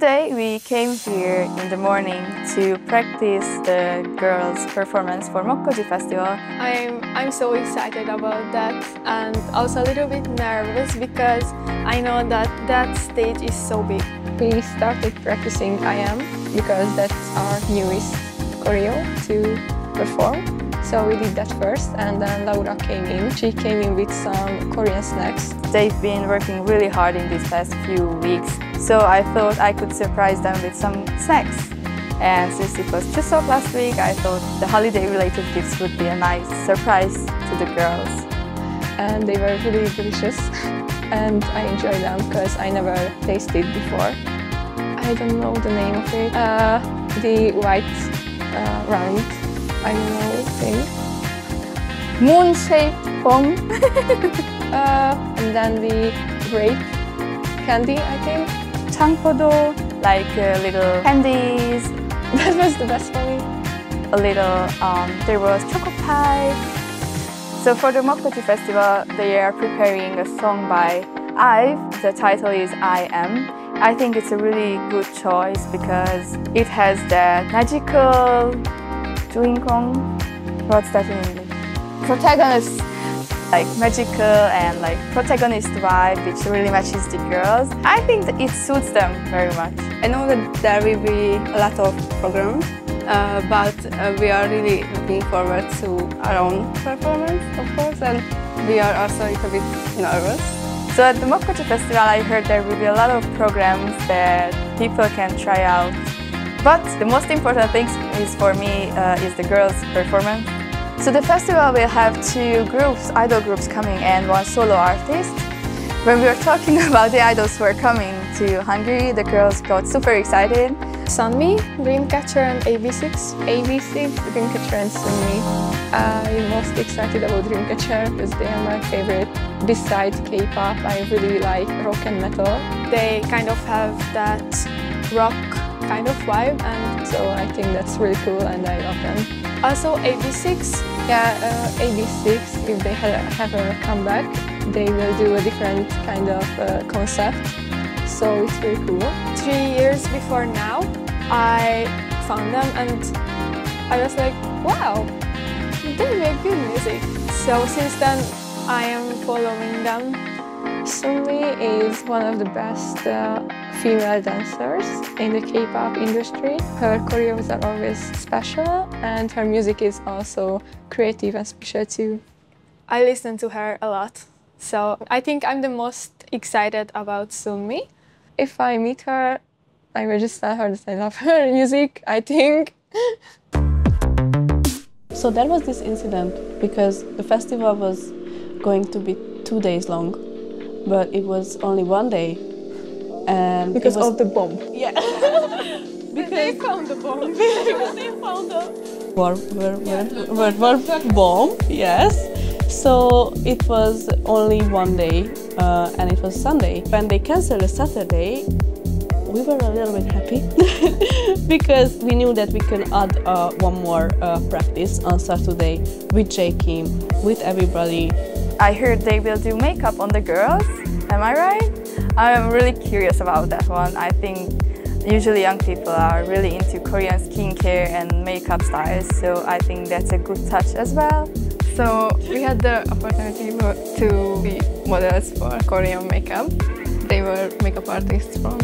Today we came here in the morning to practice the girls' performance for Mokkoji Festival. I'm so excited about that and also a little bit nervous because I know that that stage is so big. We started practicing I Am because that's our newest choreo to perform. So we did that first and then Laura came in. She came in with some Korean snacks. They've been working really hard in these past few weeks, so I thought I could surprise them with some snacks. And since it was Chuseok last week, I thought the holiday-related gifts would be a nice surprise to the girls. And they were really delicious and I enjoyed them because I never tasted before. I don't know the name of it. The white round, I don't know, thing. Moon-shaped bomb. And then the grape candy, I think. Changpodo, like little candies. That was the best for me. A little, there was choco pie. So for the Mokkoji Festival, they are preparing a song by IVE. The title is I Am. I think it's a really good choice because it has that magical 주인공. What's that in English? Protagonist, like magical and like protagonist vibe, which really matches the girls. I think that it suits them very much. I know that there will be a lot of programs, but we are really looking forward to our own performance, of course, and we are also a little bit nervous. So at the Mokkoji Festival, I heard there will be a lot of programs that people can try out. But the most important thing is for me is the girls' performance. So the festival will have two groups, idol groups coming and one solo artist. When we were talking about the idols who are coming to Hungary, the girls got super excited. Sunmi, Dreamcatcher and AB6. AB6, Dreamcatcher and Sunmi. I'm most excited about Dreamcatcher because they are my favorite. Besides K-pop, I really like rock and metal. They kind of have that rock kind of vibe, and so I think that's really cool and I love them. Also AB6. Yeah, AB6, if they have a comeback, they will do a different kind of concept, so it's really cool. 3 years before now, I found them and I was like, wow, they make good music. So since then, I am following them. Sunmi is one of the best female dancers in the K-pop industry. Her choreos are always special and her music is also creative and special too. I listen to her a lot, so I think I'm the most excited about Sunmi. If I meet her, I will just tell her that I love her music, I think. So there was this incident because the festival was going to be 2 days long, but it was only 1 day. And because of the bomb. Yeah. Because they found the bomb. Because they found the bomb, yes. So it was only 1 day and it was Sunday. When they cancelled the Saturday, we were a little bit happy because we knew that we can add one more practice on Saturday with J Kim, with everybody. I heard they will do makeup on the girls, am I right? I'm really curious about that one. I think usually young people are really into Korean skincare and makeup styles, so I think that's a good touch as well. So we had the opportunity to be models for Korean makeup. They were makeup artists from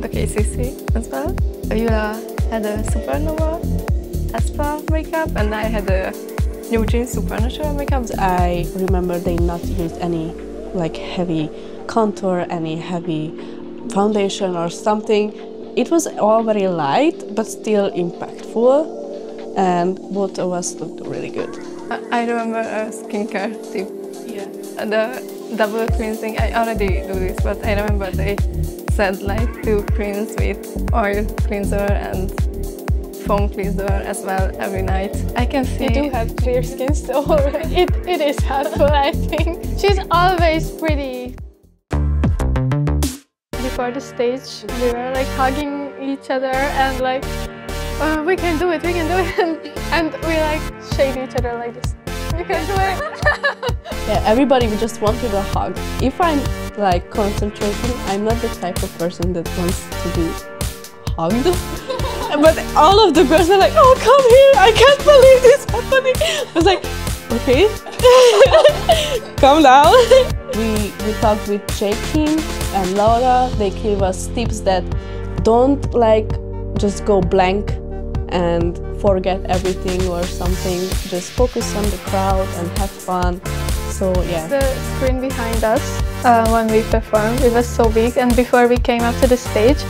the KCC as well. Yula had a Supernova aespa makeup and I had a New Jeans Supernatural makeup. I remember they not used any like heavy contour, any heavy foundation or something. It was all very light but still impactful and both of us looked really good. I remember a skincare tip. Yeah. The double cleansing, I already do this, but I remember they said like to cleanse with oil cleanser and foam cleanser as well every night. I can see... You do have clear skin, so it is helpful, I think. She's always pretty. Before the stage, we were like hugging each other and like, oh, we can do it, we can do it. And we like shake each other like this. We can do it. Yeah, everybody just wanted a hug. If I'm like concentrating, I'm not the type of person that wants to do hugged. But all of the girls were like, "Oh, come here! I can't believe this happening." I was like, "Okay, calm down." We talked with Jakin and Laura. They gave us tips that don't like just go blank and forget everything or something. Just focus on the crowd and have fun. So yeah. The screen behind us when we performed, it was so big, and before we came up to the stage,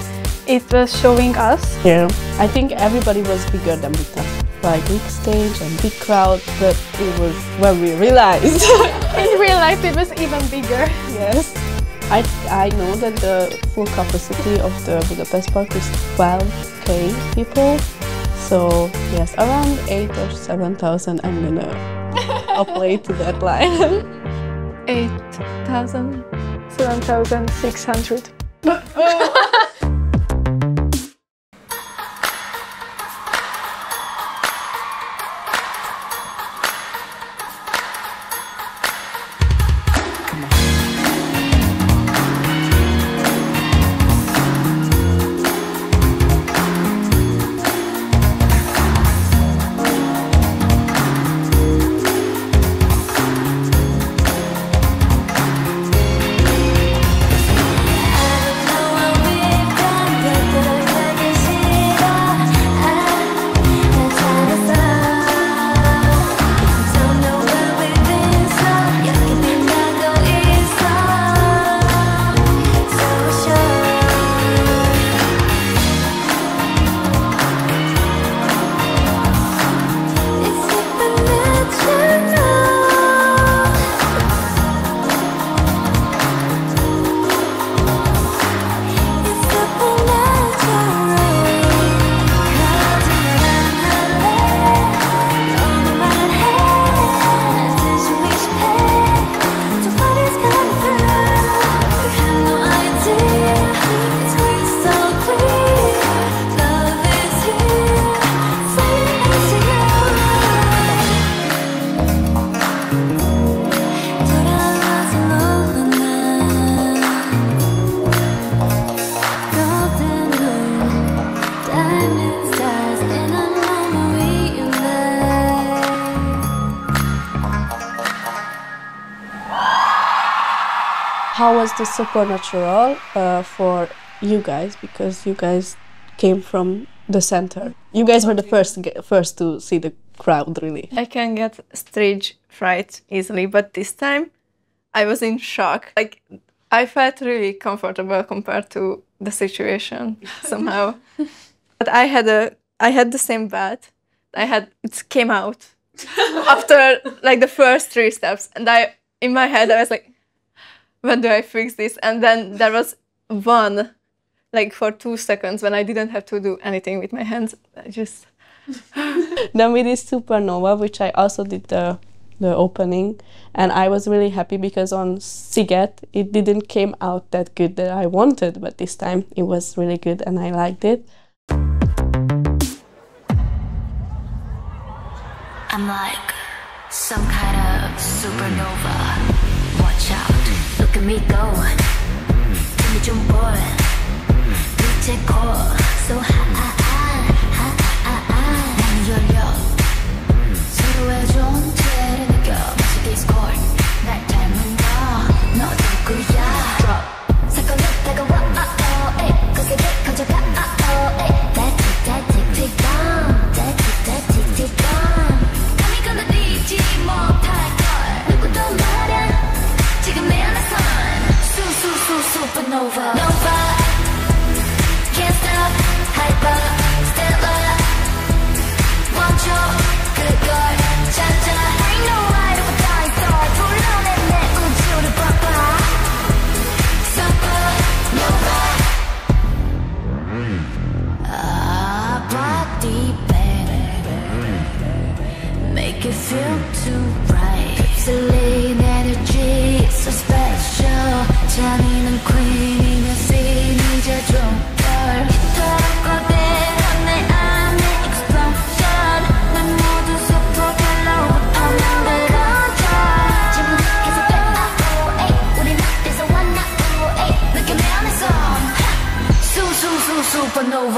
it was showing us. Yeah, I think everybody was bigger than Vita. Like big stage and big crowd, but it was when we realized. In real life, it was even bigger. Yes. I know that the full capacity of the Budapest Park is 12,000 people. So yes, around 8,000 or 7,000. I'm gonna apply to that line. 8,000. 7,600. How was the Supernatural for you guys? Because you guys came from the center. You guys were the first to see the crowd, really. I can get stage fright easily, but this time I was in shock. Like, I felt really comfortable compared to the situation somehow. But I had the same belt. It came out after like the first 3 steps, and in my head I was like, when do I fix this? And then there was one, like for 2 seconds, when I didn't have to do anything with my hands. I just... Then we did Supernova, which I also did the opening, and I was really happy because on Sziget it didn't came out that good that I wanted, but this time it was really good and I liked it. I'm like some kind of supernova. Watch out, look at me go. Give me some boy. DJ core, so high. 많이 열려. 서로의 존재를 느껴. 마치 디스코드. 날 닮은 너 누구야? 사건이 다가와. 거기에 가져가. That tick tick bomb. That tick tick bomb. 감히 건드리지 못할 걸. 누구도 말야. 지금 내 안에선 supernova. Nova. Can't stop. Hyper. Stellar. 멈춰. 그걸 찾아. Ain't no right or die star. 불러내 내 우주를 봐봐. Supernova. Body bang. Make it feel too right. Ipsilin energy, so special. 잔인한 queen, signature drummer. 이토록 거대한 내 안의 explosion. 난 모두 supernova 만들어줘. 지금 계속돼. 우린 앞에서 one night. 느껴내 안에서 supernova.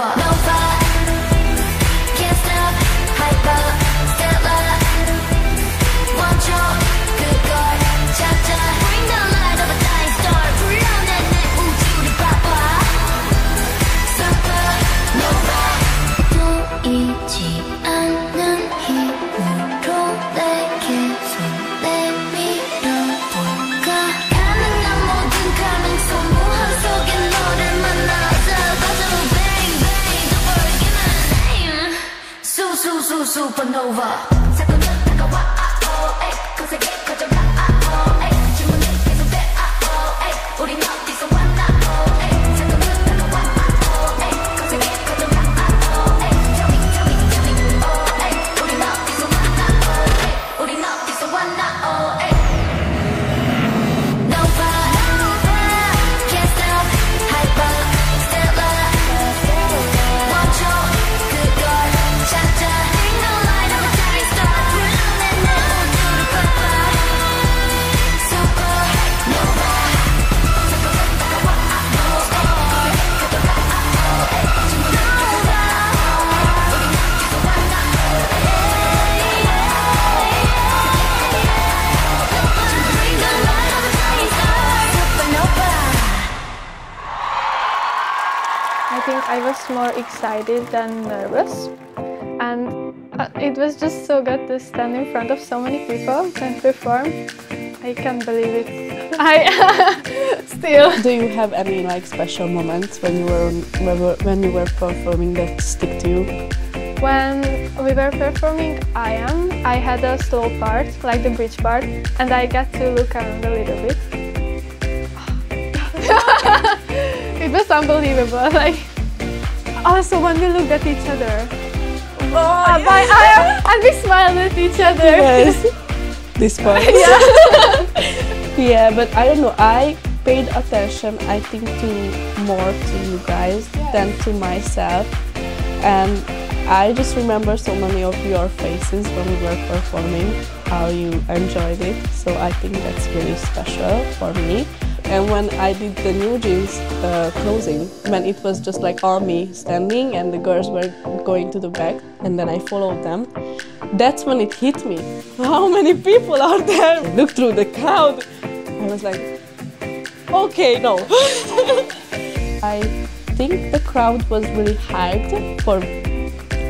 supernova. I think I was more excited than nervous, and it was just so good to stand in front of so many people and perform. I can't believe it. I still. Do you have any like special moments when you were performing that stick to you? When we were performing I had a slow part, like the bridge part, and I got to look around a little bit. It was unbelievable. Like, also when we looked at each other, and we smiled at each other. Yes, this part. Yeah. Yeah, but I don't know. I paid attention, I think, more to you guys than to myself, and I just remember so many of your faces when we were performing, how you enjoyed it. So I think that's really special for me. And when I did the New Jeans closing, when it was just like all me standing and the girls were going to the back, and then I followed them, that's when it hit me. How many people are there? Look through the crowd. I was like, okay, no. I think the crowd was really hyped for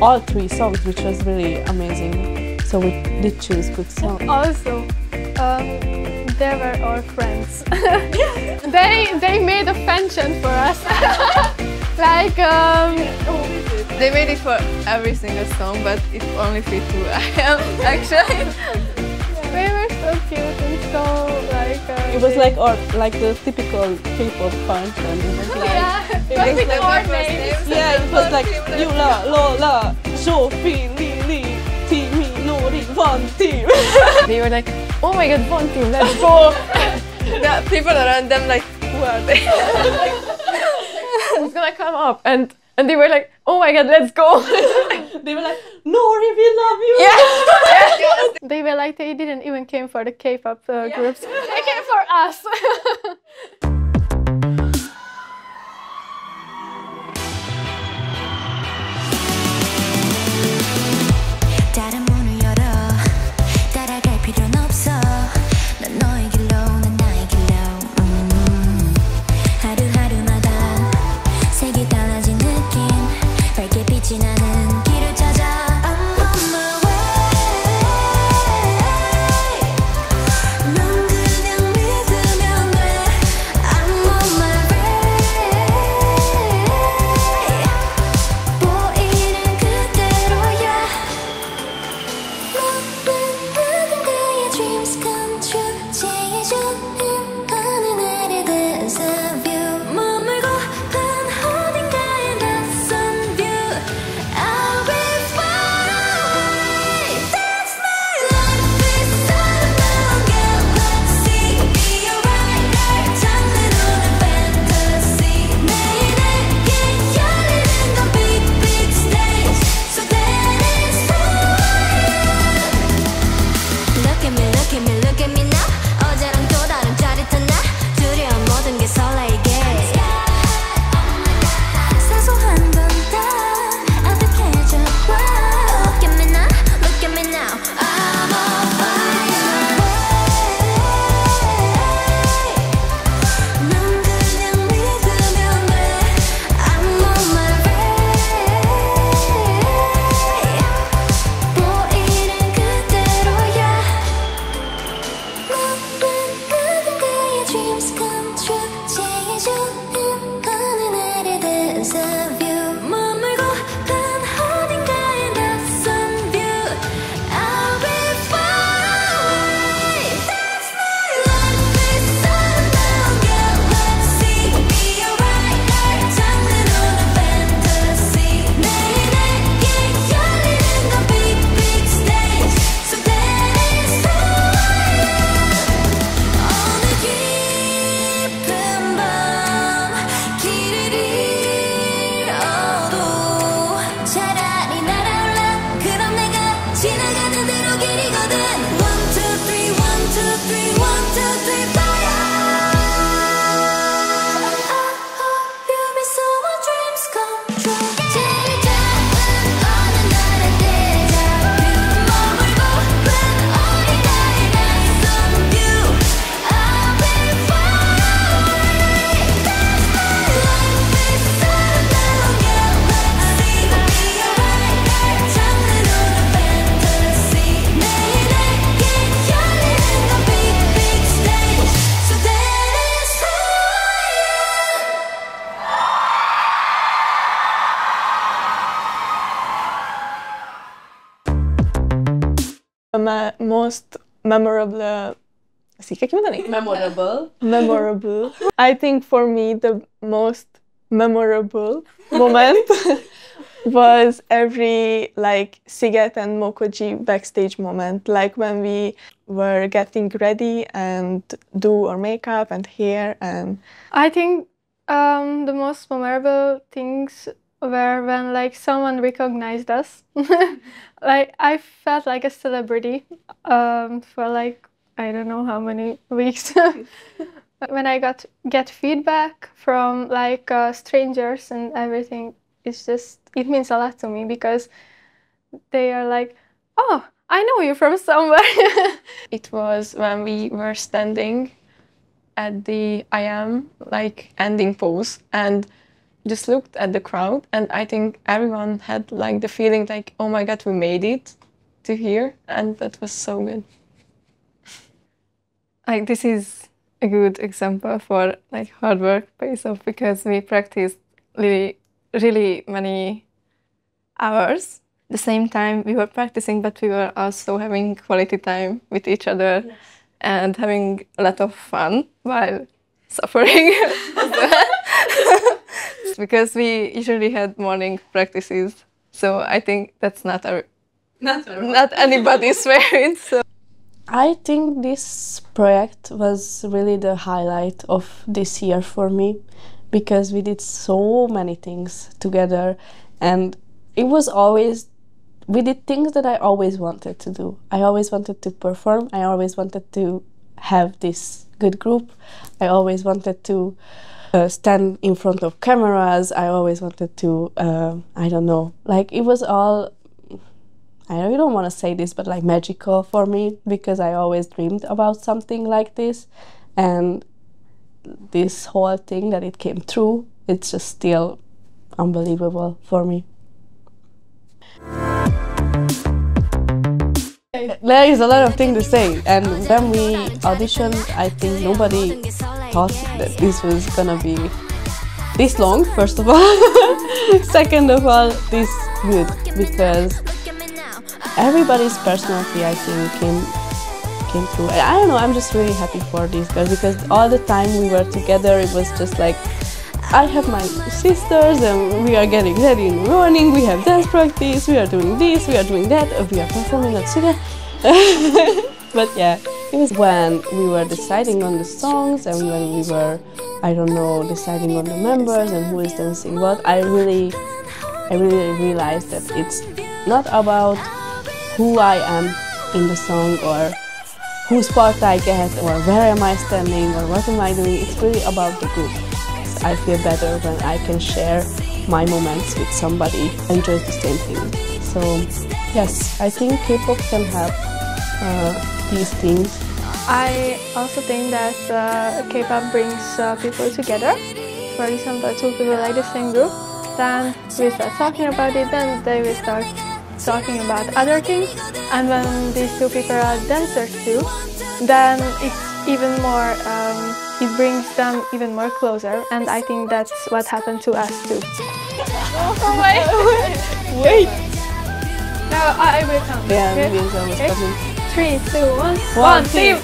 all 3 songs, which was really amazing. So we did choose good songs. Also, they were all friends. They made a penchant for us. Like, They made it for every single song, but it only fit to IM actually. they were so cute and so like. It was like the typical K-pop function. It was like, yeah, but with our names. yeah, it was like Yula, Lola, Sophie, Lily, Timmy, Nori, one team. They were like, oh my god, one team, let's go! The people around them like, who are they? Who's gonna come up? And they were like, oh my god, let's go! They were like, Nori, we love you! Yeah. They were like, they didn't even came for the K-pop groups. They came for us. 다른 문을 열어 따라갈 필요는 없어 넌 너의 길로 난 나의 길로 하루하루마다 색이 달라진 느낌 밝게 빛이 나는 길을 찾아 I'm on my way 넌 그냥 믿으면 돼 Most memorable. Memorable. I think for me the most memorable moment was every like Sziget and Mokocsi backstage moment, like when we were getting ready and do our makeup and hair. And I think the most memorable things were when like someone recognized us. Like I felt like a celebrity for like I don't know how many weeks. When I get feedback from like strangers and everything, it means a lot to me because they are like, oh, I know you from somewhere. it was when we were standing at the I am like ending pose and just looked at the crowd, and I think everyone had like the feeling like, oh my god, we made it to here, and that was so good. Like this is a good example for like hard work pays off because we practiced really many hours. At the same time we were practicing, but we were also having quality time with each other and having a lot of fun while suffering. Because we usually had morning practices, so I think that's not anybody's favorite. So. I think this project was really the highlight of this year for me because we did so many things together, and it was always, we did things that I always wanted to do. I always wanted to perform, I always wanted to have this good group, I always wanted to stand in front of cameras, I always wanted to, I don't know, like it was all, I really don't want to say this, but like magical for me because I always dreamed about something like this, and this whole thing that it came true, it's just still unbelievable for me. There is a lot of things to say, and when we auditioned, I think nobody thought that this was gonna be this long, first of all. Second of all, this good, because everybody's personality, I think, came through. I don't know, I'm just really happy for these girls because all the time we were together, it was just like, I have my sisters and we are getting ready in the morning, we have dance practice, we are doing this, we are doing that, we are performing at Sziget. But yeah, it was when we were deciding on the songs and when we were, I don't know, deciding on the members and who is dancing what, I really realized that it's not about who I am in the song or whose part I get or where am I standing or what am I doing. It's really about the group. So I feel better when I can share my moments with somebody who enjoys the same thing. So yes, I think K-pop can have these things. I also think that K-pop brings people together. For example, two people like the same group, then we start talking about it, then they will start talking about other things, and when these two people are dancers too, then it's even more, it brings them even more closer, and I think that's what happened to us too. Oh, wait! Now I will count. Yeah, maybe it's almost coming. 3, 2, 1. One Team!